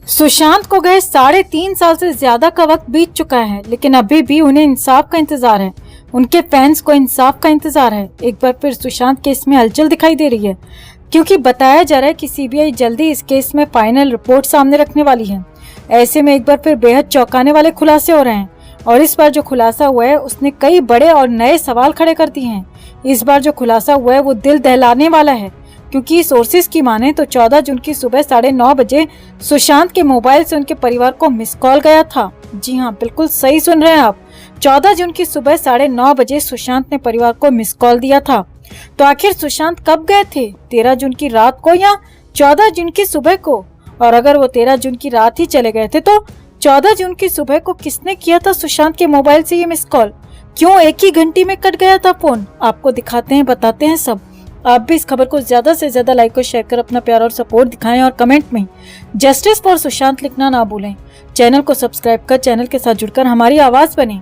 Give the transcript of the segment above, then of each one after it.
सुशांत को गए 3.5 साल से ज्यादा का वक्त बीत चुका है, लेकिन अभी भी उन्हें इंसाफ का इंतजार है। उनके फैंस को इंसाफ का इंतजार है। एक बार फिर सुशांत केस में हलचल दिखाई दे रही है, क्योंकि बताया जा रहा है कि सीबीआई जल्दी इस केस में फाइनल रिपोर्ट सामने रखने वाली है। ऐसे में एक बार फिर बेहद चौंकाने वाले खुलासे हो रहे हैं, और इस बार जो खुलासा हुआ है उसने कई बड़े और नए सवाल खड़े कर दिए हैं। इस बार जो खुलासा हुआ है वो दिल दहलाने वाला है, क्योंकि सोर्सेज की माने तो 14 जून की सुबह 9:30 बजे सुशांत के मोबाइल से उनके परिवार को मिस कॉल गया था। जी हाँ, बिल्कुल सही सुन रहे हैं आप। 14 जून की सुबह 9:30 बजे सुशांत ने परिवार को मिस कॉल दिया था। तो आखिर सुशांत कब गए थे? 13 जून की रात को या 14 जून की सुबह को? और अगर वो 13 जून की रात ही चले गए थे तो 14 जून की सुबह को किसने किया था सुशांत के मोबाइल से ये मिस कॉल? क्यों एक ही घंटी में कट गया था फोन? आपको दिखाते हैं, बताते हैं सब। आप भी इस खबर को ज्यादा से ज्यादा लाइक और शेयर कर अपना प्यार और सपोर्ट दिखाएं, और कमेंट में जस्टिस फॉर सुशांत लिखना ना भूलें। चैनल को सब्सक्राइब कर चैनल के साथ जुड़कर हमारी आवाज बने।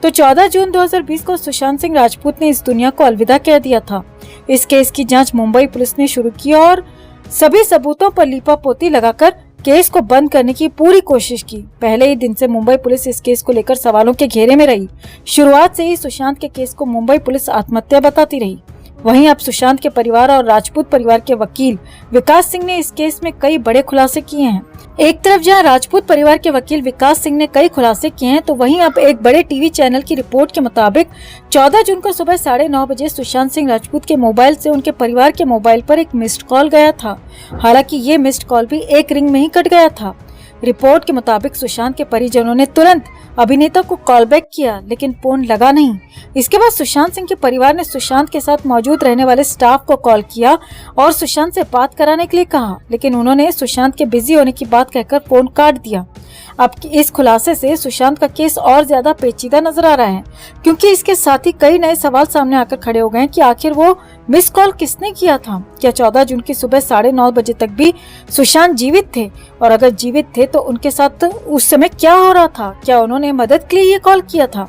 तो 14 जून 2020 को सुशांत सिंह राजपूत ने इस दुनिया को अलविदा कह दिया था। इस केस की जांच मुंबई पुलिस ने शुरू की और सभी सबूतों पर लीपापोती लगाकर केस को बंद करने की पूरी कोशिश की। पहले ही दिन से मुंबई पुलिस इस केस को लेकर सवालों के घेरे में रही। शुरुआत से ही सुशांत के केस को मुंबई पुलिस आत्महत्या बताती रही। वहीं अब सुशांत के परिवार और राजपूत परिवार के वकील विकास सिंह ने इस केस में कई बड़े खुलासे किए हैं। एक तरफ जहां राजपूत परिवार के वकील विकास सिंह ने कई खुलासे किए हैं, तो वहीं अब एक बड़े टीवी चैनल की रिपोर्ट के मुताबिक 14 जून को सुबह 9:30 बजे सुशांत सिंह राजपूत के मोबाइल से उनके परिवार के मोबाइल पर एक मिस्ड कॉल गया था। हालांकि ये मिस्ड कॉल भी एक रिंग में ही कट गया था। रिपोर्ट के मुताबिक सुशांत के परिजनों ने तुरंत अभिनेता को कॉल बैक किया, लेकिन फोन लगा नहीं। इसके बाद सुशांत सिंह के परिवार ने सुशांत के साथ मौजूद रहने वाले स्टाफ को कॉल किया और सुशांत से बात कराने के लिए कहा, लेकिन उन्होंने सुशांत के बिजी होने की बात कहकर फोन काट दिया। अब इस खुलासे से सुशांत का केस और ज्यादा पेचीदा नजर आ रहा है, क्योंकि इसके साथ ही कई नए सवाल सामने आकर खड़े हो गए हैं कि आखिर वो मिस कॉल किसने किया था। क्या 14 जून की सुबह 9:30 बजे तक भी सुशांत जीवित थे? और अगर जीवित थे तो उनके साथ उस समय क्या हो रहा था? क्या उन्होंने मदद के लिए ये कॉल किया था?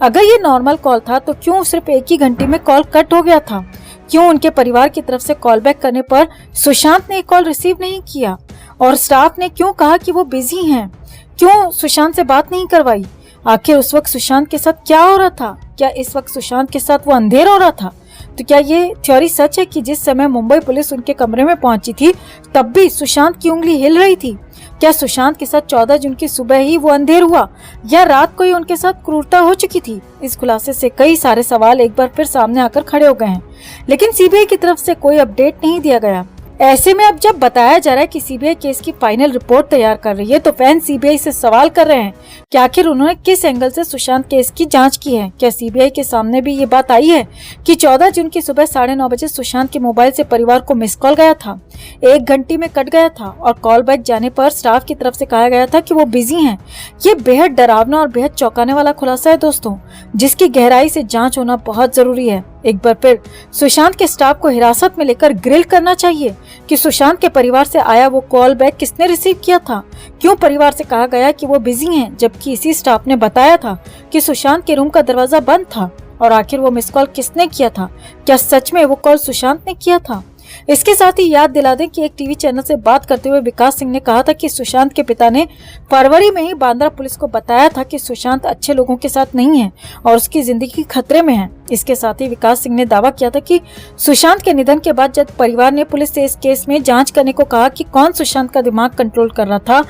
अगर ये नॉर्मल कॉल था तो क्यों सिर्फ एक ही घंटे में कॉल कट हो गया था? क्यों उनके परिवार की तरफ से कॉल बैक करने पर सुशांत ने कॉल रिसीव नहीं किया? और स्टाफ ने क्यों कहा कि वो बिजी हैं? क्यों सुशांत से बात नहीं करवाई? आखिर उस वक्त सुशांत के साथ क्या हो रहा था? क्या इस वक्त सुशांत के साथ वो अंधेर हो रहा था? तो क्या ये थ्योरी सच है कि जिस समय मुंबई पुलिस उनके कमरे में पहुंची थी तब भी सुशांत की उंगली हिल रही थी? क्या सुशांत के साथ 14 जून की सुबह ही वो अंधेर हुआ, या रात को ही उनके साथ क्रूरता हो चुकी थी? इस खुलासे से कई सारे सवाल एक बार फिर सामने आकर खड़े हो गए हैं, लेकिन सीबीआई की तरफ से कोई अपडेट नहीं दिया गया। ऐसे में अब जब बताया जा रहा है कि सीबीआई केस की फाइनल रिपोर्ट तैयार कर रही है, तो फैन सीबीआई से सवाल कर रहे हैं कि आखिर उन्होंने किस एंगल से सुशांत केस की जांच की है। क्या सीबीआई के सामने भी ये बात आई है कि 14 जून की सुबह 9:30 बजे सुशांत के मोबाइल से परिवार को मिस कॉल गया था, एक घंटी में कट गया था, और कॉल बैक जाने पर स्टाफ की तरफ से कहा गया था कि वो बिजी हैं? ये बेहद डरावना और बेहद चौंकाने वाला खुलासा है दोस्तों, जिसकी गहराई से जांच होना बहुत जरूरी है। एक बार फिर सुशांत के स्टाफ को हिरासत में लेकर ग्रिल करना चाहिए कि सुशांत के परिवार से आया वो कॉल बैक किसने रिसीव किया था? क्यों परिवार से कहा गया कि वो बिजी हैं, जबकि इसी स्टाफ ने बताया था कि सुशांत के रूम का दरवाजा बंद था? और आखिर वो मिस कॉल किसने किया था? क्या सच में वो कॉल सुशांत ने किया था? इसके साथ ही याद दिला दें कि एक टीवी चैनल से बात करते हुए विकास सिंह ने कहा था कि सुशांत के पिता ने फरवरी में ही बांद्रा पुलिस को बताया था कि सुशांत अच्छे लोगों के साथ नहीं है और उसकी जिंदगी खतरे में है। इसके साथ ही विकास सिंह ने दावा किया था कि सुशांत के निधन के बाद जब परिवार ने पुलिस से इस केस में जांच करने को कहा कि कौन सुशांत का दिमाग कंट्रोल कर रहा था,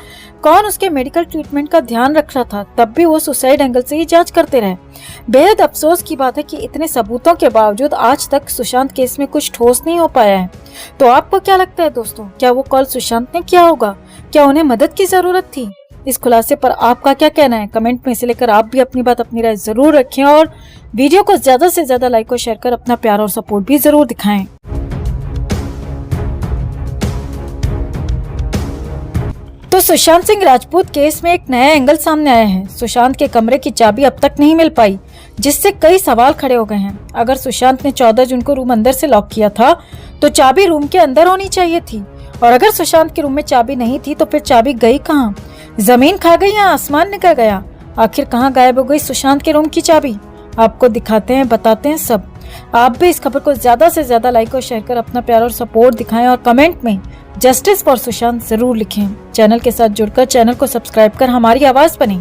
कौन उसके मेडिकल ट्रीटमेंट का ध्यान रख रहा था, तब भी वो सुसाइड एंगल से ही जांच करते रहे। बेहद अफसोस की बात है कि इतने सबूतों के बावजूद आज तक सुशांत केस में कुछ ठोस नहीं हो पाया है। तो आपको क्या लगता है दोस्तों, क्या वो कॉल सुशांत ने किया होगा? क्या उन्हें मदद की जरूरत थी? इस खुलासे पर आपका क्या कहना है? कमेंट में से लेकर आप भी अपनी बात, अपनी राय जरूर रखें, और वीडियो को ज्यादा से ज्यादा लाइक और शेयर कर अपना प्यार और सपोर्ट भी जरूर दिखाएं। तो सुशांत सिंह राजपूत केस में एक नया एंगल सामने आया है। सुशांत के कमरे की चाबी अब तक नहीं मिल पाई, जिससे कई सवाल खड़े हो गए हैं। अगर सुशांत ने 14 जून को रूम अंदर से लॉक किया था तो चाबी रूम के अंदर होनी चाहिए थी, और अगर सुशांत के रूम में चाबी नहीं थी तो फिर चाबी गई कहाँ? जमीन खा गई या आसमान निकल गया? आखिर कहाँ गायब हो गई सुशांत के रूम की चाबी? आपको दिखाते हैं, बताते हैं सब। आप भी इस खबर को ज्यादा से ज्यादा लाइक और शेयर कर अपना प्यार और सपोर्ट दिखाएं, और कमेंट में जस्टिस फॉर सुशांत जरूर लिखें। चैनल के साथ जुड़कर चैनल को सब्सक्राइब कर हमारी आवाज बने।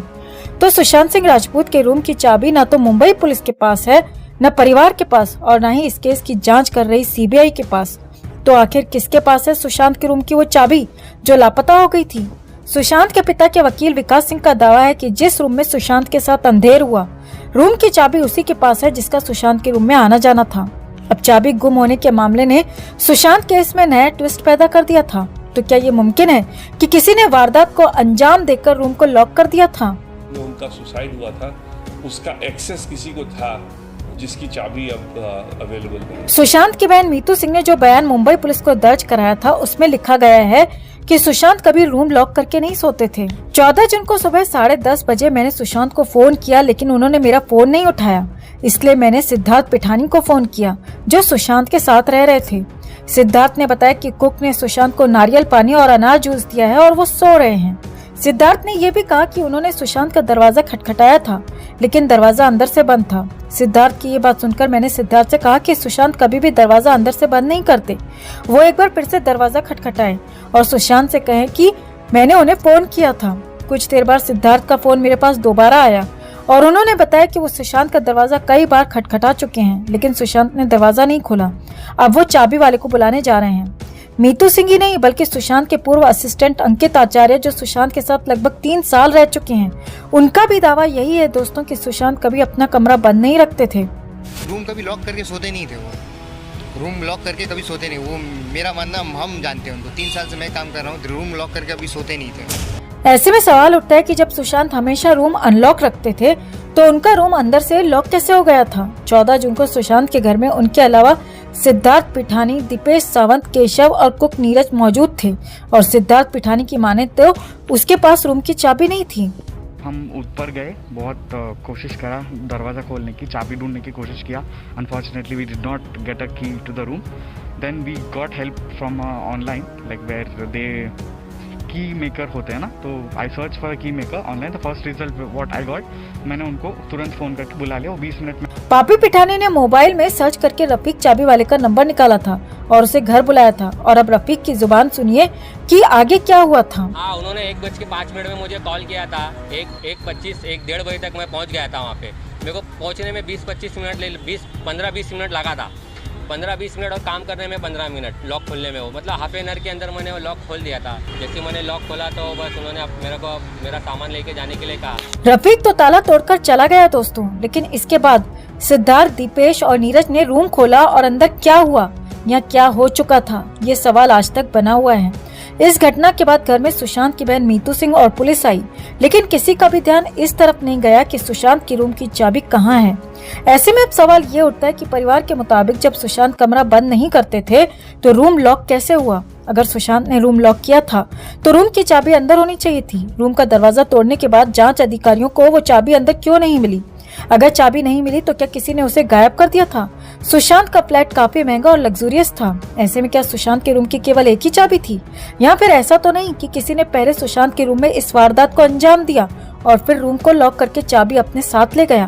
तो सुशांत सिंह राजपूत के रूम की चाबी न तो मुंबई पुलिस के पास है, न परिवार के पास, और न ही इस केस की जांच कर रही सीबीआई के पास। तो आखिर किसके पास है सुशांत के रूम की वो चाबी जो लापता हो गई थी? सुशांत के पिता के वकील विकास सिंह का दावा है कि जिस रूम में सुशांत के साथ अंधेर हुआ, रूम की चाबी उसी के पास है जिसका सुशांत के रूम में आना जाना था। अब चाबी गुम होने के मामले ने सुशांत केस में नया ट्विस्ट पैदा कर दिया था। तो क्या ये मुमकिन है कि किसी ने वारदात को अंजाम देकर रूम को लॉक कर दिया था? उनका सुसाइड हुआ था, उसका एक्सेस किसी को था जिसकी चाबी अब अवेलेबल है। सुशांत की बहन मीतू सिंह ने जो बयान मुंबई पुलिस को दर्ज कराया था उसमें लिखा गया है कि सुशांत कभी रूम लॉक करके नहीं सोते थे। 14 जून को सुबह 10:30 बजे मैंने सुशांत को फोन किया, लेकिन उन्होंने मेरा फोन नहीं उठाया। इसलिए मैंने सिद्धार्थ पिठानी को फोन किया जो सुशांत के साथ रह रहे थे। सिद्धार्थ ने बताया कि कुक ने सुशांत को नारियल पानी और अनार जूस दिया है और वो सो रहे हैं। सिद्धार्थ ने यह भी कहा कि उन्होंने सुशांत का दरवाजा खटखटाया था, लेकिन दरवाजा अंदर से बंद था। सिद्धार्थ की ये बात सुनकर मैंने सिद्धार्थ से कहा कि सुशांत कभी भी दरवाजा अंदर से बंद नहीं करते, वो एक बार फिर से दरवाजा खटखटाए और सुशांत से कहें कि मैंने उन्हें फोन किया था। कुछ देर बाद सिद्धार्थ का फोन मेरे पास दोबारा आया और उन्होंने बताया कि वो सुशांत का दरवाजा कई बार खटखटा चुके हैं, लेकिन सुशांत ने दरवाजा नहीं खोला। अब वो चाबी वाले को बुलाने जा रहे हैं। मीतू सिंह ही नहीं बल्कि सुशांत के पूर्व असिस्टेंट अंकित आचार्य, जो सुशांत के साथ लगभग 3 साल रह चुके हैं, उनका भी दावा यही है दोस्तों कि सुशांत कभी अपना कमरा बंद नहीं रखते थे। रूम कभी लॉक करके सोते नहीं थे, वो रूम लॉक करके कभी सोते नहीं। वो मेरा मानना, हम जानते हैं उनको, 3 साल से मैं काम कर रहा हूँ, रूम लॉक करके कभी सोते नहीं थे। ऐसे में सवाल उठता है कि जब सुशांत हमेशा रूम अनलॉक रखते थे तो उनका रूम अंदर से लॉक कैसे हो गया था? 14 जून को सुशांत के घर में उनके अलावा सिद्धार्थ पिठानी, दीपेश सावंत, केशव और कुक नीरज मौजूद थे और सिद्धार्थ पिठानी की माने तो उसके पास रूम की चाबी नहीं थी। हम ऊपर गए, बहुत कोशिश करा दरवाज़ा खोलने की, चाबी ढूंढने की कोशिश किया। Unfortunately we did not get a key to the room. Then we got help from online, like where they key maker होते हैं ना, तो I search for key maker online. The first result what I got, मैंने उनको तुरंत phone करके बुला लिया। वो 20 मिनट में पापी पिठानी ने मोबाइल में सर्च करके रफीक चाबी वाले का नंबर निकाला था और उसे घर बुलाया था। और अब रफीक की जुबान सुनिए कि आगे क्या हुआ था। हाँ, उन्होंने 1:05 में मुझे कॉल किया था। 1:25-1:30 बजे तक मैं पहुँच गया था वहाँ पे। मेरे को पहुँचने में 20-25 मिनट 15-20 मिनट लगा था। 15-20 मिनट और काम करने में 15 मिनट, लॉक खोलने में। वो मतलब हाफ एन आवर के अंदर मैंने वो लॉक खोल दिया था। जैसे मैंने लॉक खोला तो बस उन्होंने मेरे को मेरा सामान लेके जाने के लिए कहा। रफीक तो ताला तोड़कर चला गया दोस्तों, लेकिन इसके बाद सिद्धार्थ, दीपेश और नीरज ने रूम खोला और अंदर क्या हुआ या क्या हो चुका था, ये सवाल आज तक बना हुआ है। इस घटना के बाद घर में सुशांत की बहन मीतू सिंह और पुलिस आई, लेकिन किसी का भी ध्यान इस तरफ नहीं गया कि सुशांत की रूम की चाबी कहाँ है। ऐसे में अब सवाल ये उठता है कि परिवार के मुताबिक जब सुशांत कमरा बंद नहीं करते थे तो रूम लॉक कैसे हुआ? अगर सुशांत ने रूम लॉक किया था तो रूम की चाबी अंदर होनी चाहिए थी। रूम का दरवाजा तोड़ने के बाद जांच अधिकारियों को वो चाबी अंदर क्यों नहीं मिली? अगर चाबी नहीं मिली तो क्या किसी ने उसे गायब कर दिया था? सुशांत का फ्लैट काफी महंगा और लग्जूरियस था। ऐसे में क्या सुशांत के रूम की केवल एक ही चाबी थी, या फिर ऐसा तो नहीं कि किसी ने पहले सुशांत के रूम में इस वारदात को अंजाम दिया और फिर रूम को लॉक करके चाबी अपने साथ ले गया?